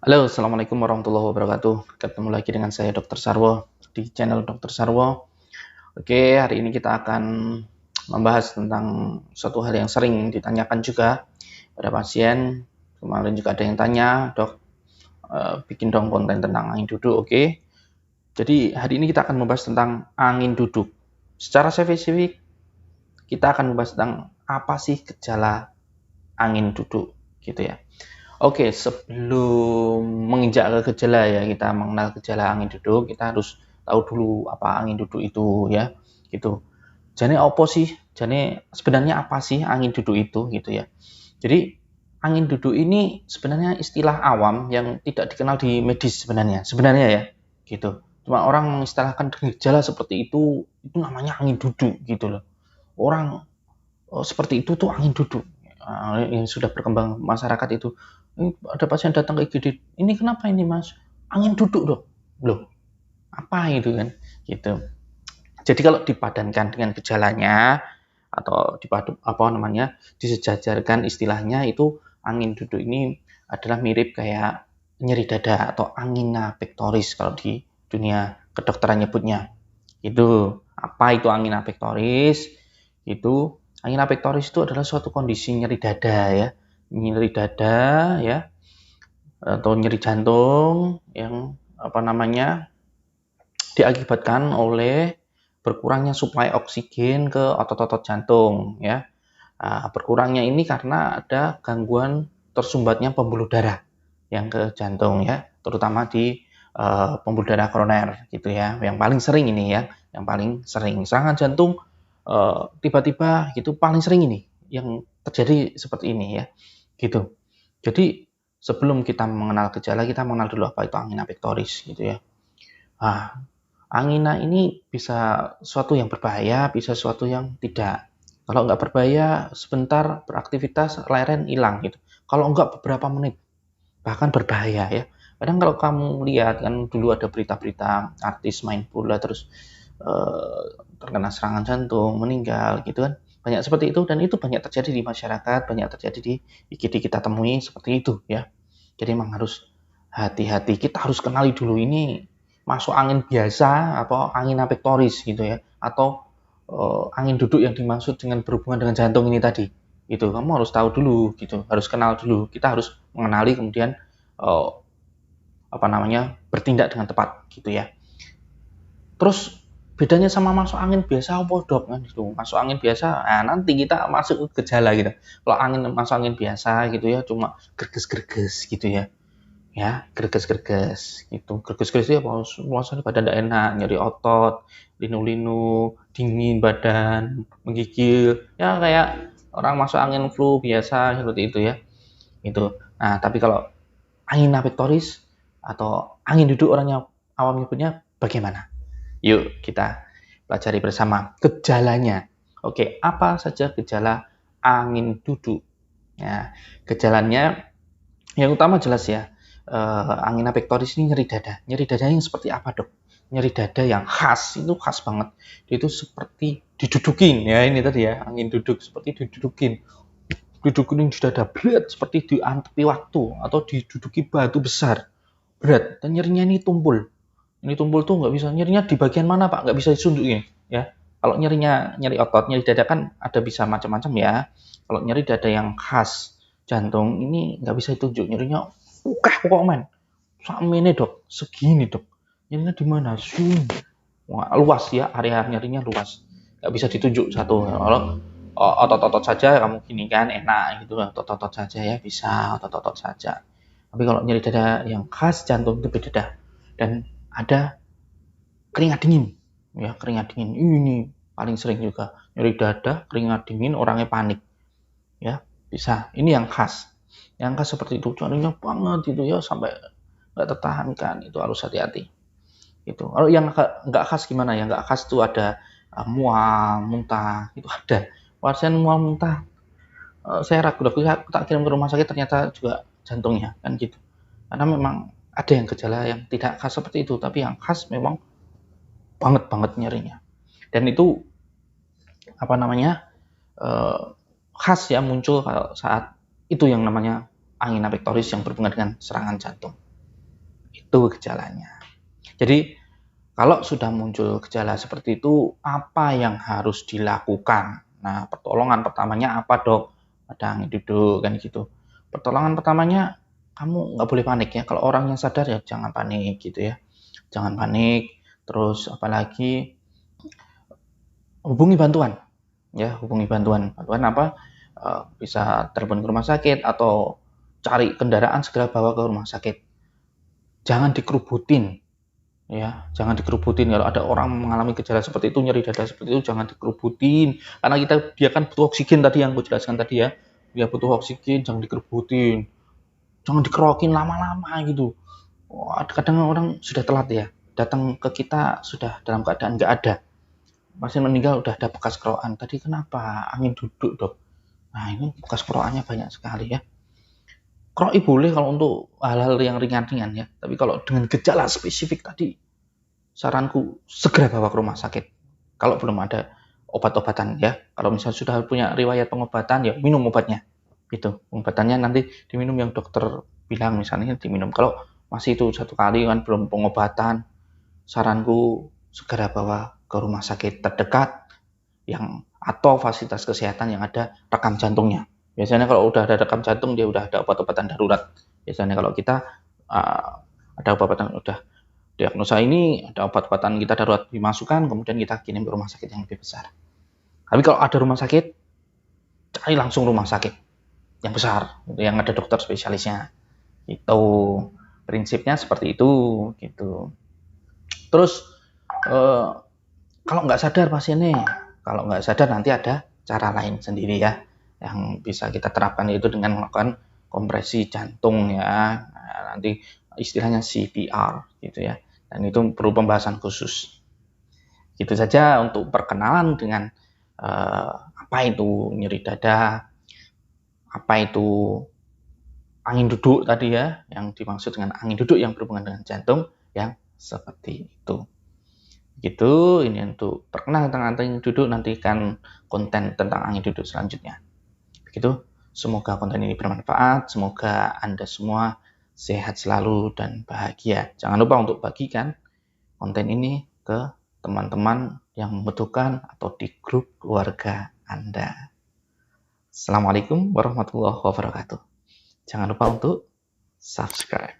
Halo, Assalamualaikum warahmatullahi wabarakatuh. Ketemu lagi dengan saya Dr. Sarwo di channel Dr. Sarwo. Oke, hari ini kita akan membahas tentang suatu hal yang sering ditanyakan juga pada pasien. Kemarin juga ada yang tanya, dok, bikin dong konten tentang angin duduk. Oke, jadi hari ini kita akan membahas tentang angin duduk. Secara spesifik, kita akan membahas tentang apa sih gejala angin duduk, gitu ya. Oke, sebelum menginjak ke gejala ya, kita mengenal gejala angin duduk, kita harus tahu dulu apa angin duduk itu ya, gitu. Jadi apa sih? Jadi sebenarnya apa sih angin duduk itu gitu ya. Jadi angin duduk ini sebenarnya istilah awam yang tidak dikenal di medis sebenarnya ya, gitu. Cuma orang mengistilahkan gejala seperti itu namanya angin duduk gitu loh. Orang seperti itu tuh angin duduk. Yang sudah berkembang masyarakat itu. Ini ada pasien datang ke IGD, ini kenapa ini mas? Angin duduk dok. Loh, apa itu kan? Gitu. Jadi kalau dipadankan dengan gejalanya atau disejajarkan istilahnya itu angin duduk ini adalah mirip kayak nyeri dada atau angina pectoris kalau di dunia kedokteran nyebutnya. Itu apa itu angina pectoris? Itu angina pectoris itu adalah suatu kondisi nyeri dada ya, nyeri dada ya, atau nyeri jantung yang diakibatkan oleh berkurangnya suplai oksigen ke otot-otot jantung ya. Berkurangnya ini karena ada gangguan tersumbatnya pembuluh darah yang ke jantung ya, terutama di pembuluh darah koroner gitu ya. Yang paling sering ini ya, yang paling sering serangan jantung tiba-tiba gitu paling sering ini yang terjadi seperti ini ya, gitu. Jadi sebelum kita mengenal gejala, kita mengenal dulu apa itu angina pectoris gitu ya. Angina ini bisa suatu yang berbahaya, bisa suatu yang tidak. Kalau nggak berbahaya, sebentar beraktivitas, leren hilang gitu. Kalau nggak beberapa menit, bahkan berbahaya ya. Kadang kalau kamu lihat kan dulu ada berita-berita artis main bola terus eh, terkena serangan jantung, meninggal gitu kan. Banyak seperti itu dan itu banyak terjadi di masyarakat, banyak terjadi di IGD kita temui seperti itu ya. Jadi memang harus hati-hati. Kita harus kenali dulu ini masuk angin biasa atau angin pectoris gitu ya, atau angin duduk yang dimaksud dengan berhubungan dengan jantung ini tadi. Itu kamu harus tahu dulu gitu, harus kenal dulu. Kita harus mengenali kemudian uh, bertindak dengan tepat gitu ya. Terus bedanya sama masuk angin biasa apa dok kan gitu. Masuk angin biasa, nah nanti kita masuk ke gejala gitu. Kalau masuk angin biasa gitu ya, cuma gerges-gerges gitu ya greges-greges gitu. Greges-greges ya rasanya badan tidak enak, nyeri otot, linu-linu, dingin badan, menggigil, ya kayak orang masuk angin flu biasa seperti itu ya. Itu. Nah, tapi kalau angin pectoris atau angin duduk orangnya awam nyebutnya bagaimana? Yuk kita pelajari bersama gejalanya. Oke, apa saja gejala angin duduk? Ya, gejalanya yang utama jelas ya, angina pectoris ini nyeri dada. Nyeri dada yang seperti apa dok? Nyeri dada yang khas, itu khas banget. Dia itu seperti didudukin ya, ini tadi ya, angin duduk seperti didudukin. Didudukin di dada, berat seperti diantepi waktu atau diduduki batu besar. Berat, dan nyerinya ini tumpul. Ini tumpul tuh nggak bisa, nyerinya di bagian mana pak? Nggak bisa disundukin ya. Kalau nyeri otot, nyeri dada kan ada bisa macam-macam ya. Kalau nyeri dada yang khas jantung ini nggak bisa ditunjuk, nyerinya pokok men. Samene dok, segini dok. Nyerinya di mana? Wah, luas ya, area nyerinya luas. Nggak bisa ditunjuk satu. Kalau otot-otot saja kamu gini kan enak gitu, otot-otot saja ya bisa, otot-otot saja. Tapi kalau nyeri dada yang khas jantung itu beda. Dan ada keringat dingin ya, keringat dingin ini paling sering juga nyeri dada, keringat dingin, orangnya panik ya, bisa ini yang khas seperti itu, nyerinya banget itu ya sampai nggak tertahankan, itu harus hati-hati itu. Kalau yang nggak khas gimana ya, nggak khas tuh ada mual muntah, itu ada pasien mual muntah, saya ragu-ragu saya tak kirim ke rumah sakit ternyata juga jantungnya kan gitu, karena memang ada yang gejala yang tidak khas seperti itu, tapi yang khas memang banget banget nyerinya. Dan itu apa namanya khas ya, muncul saat itu yang namanya angina pectoris yang berhubungan dengan serangan jantung Itu gejalanya. Jadi kalau sudah muncul gejala seperti itu, apa yang harus dilakukan? Nah, pertolongan pertamanya apa, Dok? Ada angin duduk, kan gitu. Pertolongan pertamanya, kamu nggak boleh panik ya. Kalau orang yang sadar ya jangan panik gitu ya. Jangan panik. Terus apalagi hubungi bantuan. Ya, hubungi bantuan. Bantuan apa? Bisa telepon ke rumah sakit atau cari kendaraan segera bawa ke rumah sakit. Jangan dikerubutin. Ya, jangan dikerubutin. Kalau ada orang mengalami gejala seperti itu, nyeri dada seperti itu, jangan dikerubutin. Karena dia kan butuh oksigen tadi yang gue jelaskan tadi ya. Dia butuh oksigen, jangan dikerubutin. Jangan dikerokin lama-lama gitu. Wah, kadang orang sudah telat ya. Datang ke kita sudah dalam keadaan nggak ada. Pasien meninggal udah ada bekas kerokan. Tadi kenapa? Angin duduk, Dok. Nah, ini bekas kerokannya banyak sekali ya. Kroi boleh kalau untuk hal-hal yang ringan-ringan ya. Tapi kalau dengan gejala spesifik tadi, saranku segera bawa ke rumah sakit. Kalau belum ada obat-obatan ya. Kalau misalnya sudah punya riwayat pengobatan ya minum obatnya. Gitu. Pengobatannya nanti diminum yang dokter bilang misalnya diminum. Kalau masih itu satu kali kan belum pengobatan, saranku segera bawa ke rumah sakit terdekat yang atau fasilitas kesehatan yang ada rekam jantungnya. Biasanya kalau udah ada rekam jantung dia udah ada obat-obatan darurat. Biasanya kalau kita ada obat-obatan udah diagnosa ini, ada obat-obatan kita darurat dimasukkan, kemudian kita kirim ke rumah sakit yang lebih besar. Tapi kalau ada rumah sakit, cari langsung rumah sakit yang besar, yang ada dokter spesialisnya. Itu prinsipnya seperti itu, gitu. Terus kalau nggak sadar pasiennya, kalau nggak sadar nanti ada cara lain sendiri ya, yang bisa kita terapkan yaitu dengan melakukan kompresi jantung ya. Nah, nanti istilahnya CPR gitu ya. Dan itu perlu pembahasan khusus. Gitu saja untuk perkenalan dengan apa itu nyeri dada, apa itu angin duduk tadi ya, yang dimaksud dengan angin duduk yang berhubungan dengan jantung, yang seperti itu. Gitu, ini untuk perkenalan tentang angin duduk, nantikan konten tentang angin duduk selanjutnya. Begitu, semoga konten ini bermanfaat, semoga Anda semua sehat selalu dan bahagia. Jangan lupa untuk bagikan konten ini ke teman-teman yang membutuhkan atau di grup keluarga Anda. Assalamualaikum warahmatullahi wabarakatuh. Jangan lupa untuk subscribe.